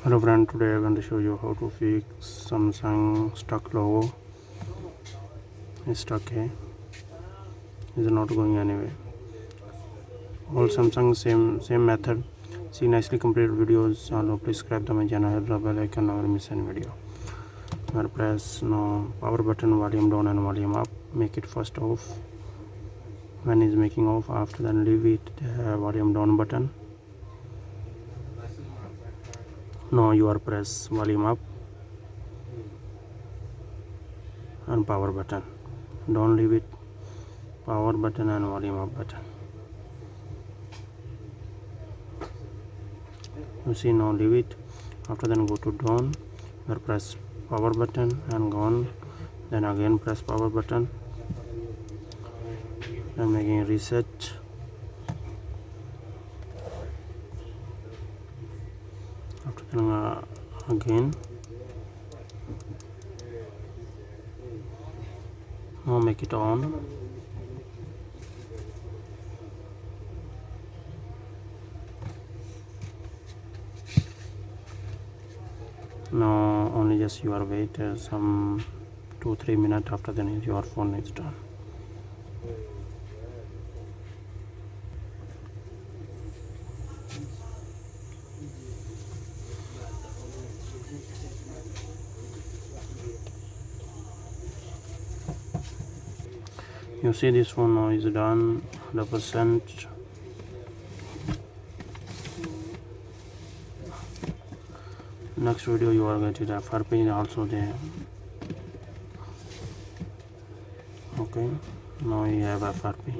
Hello friend, today I'm going to show you how to fix Samsung stuck logo. It's stuck here. It's not going anywhere. All Samsung same method. See nicely completed videos. Also please subscribe to my channel, hit the bell icon, never miss any video. Now press no power button, volume down and volume up. Make it first off. When it's making off, after then leave it volume down button. Now you are press volume up and power button. Don't leave it power button and volume up button. You see, now leave it. After then go to down, or press power button and go on. Then again press power button and making a reset. After then again. Now make it on. Now only just you are wait some 2-3 minutes. After then your phone is done. You see this phone now is done 100%. Next video you are going to the FRP also there. Okay, now you have FRP.